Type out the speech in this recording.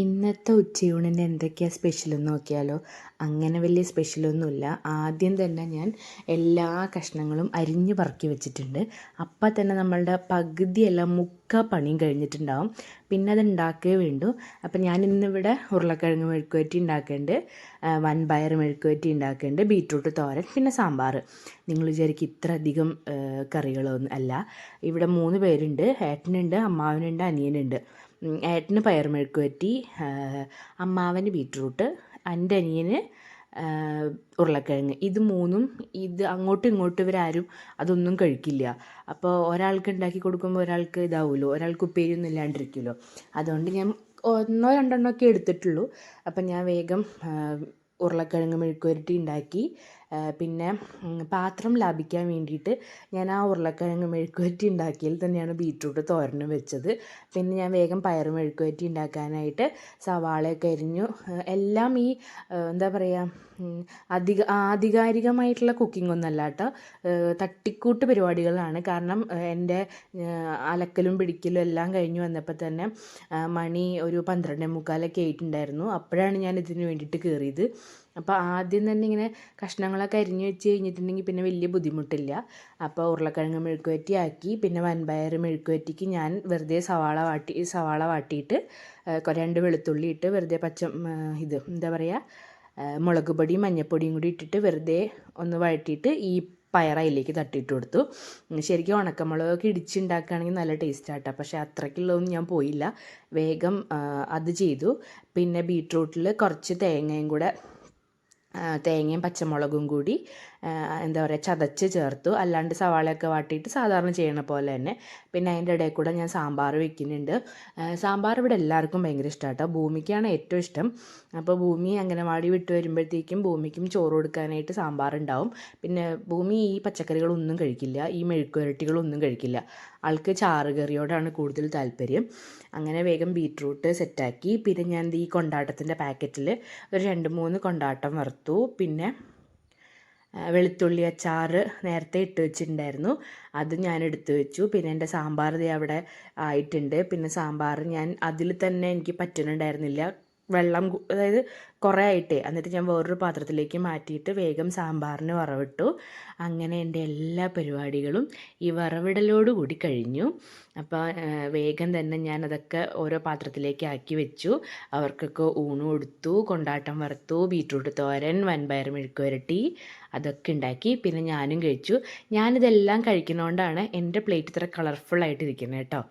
ഇന്നത്തെ ഉച്ചയൂണിന് എന്തൊക്കെയാണ് സ്പെഷ്യലെന്ന് നോക്കിയാലോ. അങ്ങനെ വലിയ സ്പെഷ്യലൊന്നുമില്ല. ആദ്യം തന്നെ ഞാൻ എല്ലാ കഷ്ണങ്ങളും അരിഞ്ഞ് പറക്കി വെച്ചിട്ടുണ്ട്. അപ്പം തന്നെ നമ്മളുടെ പകുതിയെല്ലാം പണിയും കഴിഞ്ഞിട്ടുണ്ടാവും. പിന്നെ അത് ഉണ്ടാക്കുകയേ വേണ്ടൂ. അപ്പം ഞാൻ ഇന്നിവിടെ ഉരുളക്കിഴങ്ങ് മെഴുക്കുവരട്ടി ഉണ്ടാക്കുന്നുണ്ട്, വൻപയർ മെഴുക്കുവരട്ടി ഉണ്ടാക്കുന്നുണ്ട്, ബീറ്റ്റൂട്ട് തോരൻ, പിന്നെ സാമ്പാർ. നിങ്ങൾ വിചാരിക്കും ഇത്ര അധികം കറികളൊന്നും അല്ല. ഇവിടെ 3 പേരുണ്ട്. ഏട്ടനുണ്ട്, അമ്മാവനുണ്ട്, അനിയനുണ്ട്. ഏട്ടന് പയർ മെഴുക്കുവരട്ടി, അമ്മാവന് ബീറ്റ്റൂട്ട്, എൻ്റെ അനിയന് ഉരുളക്കിഴങ്ങ്. ഇത് മൂന്നും അങ്ങോട്ടും ഇങ്ങോട്ടും ഇവരാരും അതൊന്നും കഴിക്കില്ല. അപ്പോൾ ഒരാൾക്ക് ഉണ്ടാക്കി കൊടുക്കുമ്പോൾ ഒരാൾക്ക് ഇതാവുമല്ലോ, ഒരാൾക്ക് ഉപ്പേരിയൊന്നും ഇല്ലാണ്ടിരിക്കുമല്ലോ. അതുകൊണ്ട് ഞാൻ 1 2 ഒക്കെ എടുത്തിട്ടുള്ളൂ. അപ്പം ഞാൻ വേഗം ഉരുളക്കിഴങ്ങ് മെഴുക്കുവരട്ടി ഉണ്ടാക്കി. പിന്നെ പാത്രം ലാഭിക്കാൻ വേണ്ടിയിട്ട് ഞാൻ ആ ഉരുളക്കിഴങ്ങ് മെഴുക്കുവരട്ടി ഉണ്ടാക്കിയതിൽ തന്നെയാണ് ബീറ്റ്റൂട്ട് തോരനും വെച്ചത്. പിന്നെ ഞാൻ വേഗം പയർ മെഴുക്കുവരട്ടി ഉണ്ടാക്കാനായിട്ട് സവാളയൊക്കെ അരിഞ്ഞു. എല്ലാം ഈ എന്താ പറയുക, ആധികാരികമായിട്ടുള്ള കുക്കിംഗ് ഒന്നല്ല കേട്ടോ, തട്ടിക്കൂട്ട് പരിപാടികളാണ്. കാരണം എൻ്റെ അലക്കലും പിടിക്കലും എല്ലാം കഴിഞ്ഞ് വന്നപ്പോൾ തന്നെ മണി ഒരു 12:45 ആയിട്ടുണ്ടായിരുന്നു. അപ്പോഴാണ് ഞാൻ ഇതിന് വേണ്ടിയിട്ട് കയറിയത്. അപ്പോൾ ആദ്യം തന്നെ ഇങ്ങനെ കഷ്ണങ്ങളൊക്കെ അരിഞ്ഞ് വെച്ച് കഴിഞ്ഞിട്ടുണ്ടെങ്കിൽ പിന്നെ വലിയ ബുദ്ധിമുട്ടില്ല. അപ്പോൾ ഉരുളക്കിഴങ്ങ് മെഴുക്കുവരട്ടി ആക്കി. പിന്നെ വൻപയർ മെഴുക്കുവരട്ടിക്ക് ഞാൻ വെറുതെ സവാള വാട്ടിയിട്ട് 2 വെളുത്തുള്ളി ഇട്ട് വെറുതെ എന്താ പറയുക, മുളക് പൊടിയും മഞ്ഞൾപ്പൊടിയും കൂടി ഇട്ടിട്ട് വെറുതെ ഒന്ന് വഴറ്റിയിട്ട് ഈ പയർ അതിലേക്ക് തട്ടിയിട്ട് കൊടുത്തു. ശരിക്കും ഉണക്കമുളകൊക്കെ ഇടിച്ചുണ്ടാക്കുകയാണെങ്കിൽ നല്ല ടേസ്റ്റാട്ടോ. പക്ഷേ അത്രയ്ക്കുള്ളതൊന്നും ഞാൻ പോയില്ല, വേഗം അത് ചെയ്തു. പിന്നെ ബീറ്റ്റൂട്ടിൽ കുറച്ച് തേങ്ങയും പച്ചമുളകും കൂടി എന്താ പറയുക, ചതച്ച് ചേർത്തു. അല്ലാണ്ട് സവാളയൊക്കെ വാട്ടിയിട്ട് സാധാരണ ചെയ്യണ പോലെ തന്നെ. പിന്നെ അതിൻ്റെ ഇടയിൽ കൂടെ ഞാൻ സാമ്പാർ വെക്കുന്നുണ്ട്. സാമ്പാർ ഇവിടെ എല്ലാവർക്കും ഭയങ്കര ഇഷ്ടമാണ് കേട്ടോ. ഭൂമിക്കാണ് ഏറ്റവും ഇഷ്ടം. അപ്പോൾ ഭൂമി അംഗനവാടി വിട്ട് വരുമ്പോഴത്തേക്കും ഭൂമിക്കും ചോറ് കൊടുക്കാനായിട്ട് സാമ്പാർ ഉണ്ടാവും. പിന്നെ ഭൂമി ഈ പച്ചക്കറികളൊന്നും കഴിക്കില്ല, ഈ മെഴുക്കുവരട്ടികളൊന്നും കഴിക്കില്ല. ആൾക്ക് ചാറുകറിയോടാണ് കൂടുതൽ താല്പര്യം. അങ്ങനെ വേഗം ബീറ്റ്റൂട്ട് സെറ്റാക്കി. പിന്നെ ഞാൻ ഈ കൊണ്ടാട്ടത്തിൻ്റെ പാക്കറ്റിൽ ഒരു 2-3 കൊണ്ടാട്ടം വറുത്തു. പിന്നെ വെളുത്തുള്ളി അച്ചാർ നേരത്തെ ഇട്ട് വെച്ചിട്ടുണ്ടായിരുന്നു, അത് ഞാൻ എടുത്തു വെച്ചു. പിന്നെ എൻ്റെ സാമ്പാർ അവിടെ ആയിട്ടുണ്ട്. പിന്നെ സാമ്പാർ ഞാൻ അതിൽ തന്നെ എനിക്ക് പറ്റുന്നുണ്ടായിരുന്നില്ല, അതായത് കുറേ ആയിട്ടേ. എന്നിട്ട് ഞാൻ വേറൊരു പാത്രത്തിലേക്ക് മാറ്റിയിട്ട് വേഗം സാമ്പാറിന് വറവിട്ടു. അങ്ങനെ എൻ്റെ എല്ലാ പരിപാടികളും ഈ വറവിടലോടുകൂടി കഴിഞ്ഞു. അപ്പോൾ വേഗം തന്നെ ഞാൻ അതൊക്കെ ഓരോ പാത്രത്തിലേക്ക് ആക്കി വെച്ചു. അവർക്കൊക്കെ ഊണ് കൊടുത്തു, കൊണ്ടാട്ടം വറുത്തു, ബീറ്റ്റൂട്ട് തോരൻ, വൻപയർ മെഴുക്കുവരട്ടി അതൊക്കെ ഉണ്ടാക്കി. പിന്നെ ഞാനും കഴിച്ചു. ഞാനിതെല്ലാം കഴിക്കുന്നതുകൊണ്ടാണ് എൻ്റെ പ്ലേറ്റ് ഇത്ര കളർഫുള്ളായിട്ടിരിക്കുന്നത് കേട്ടോ.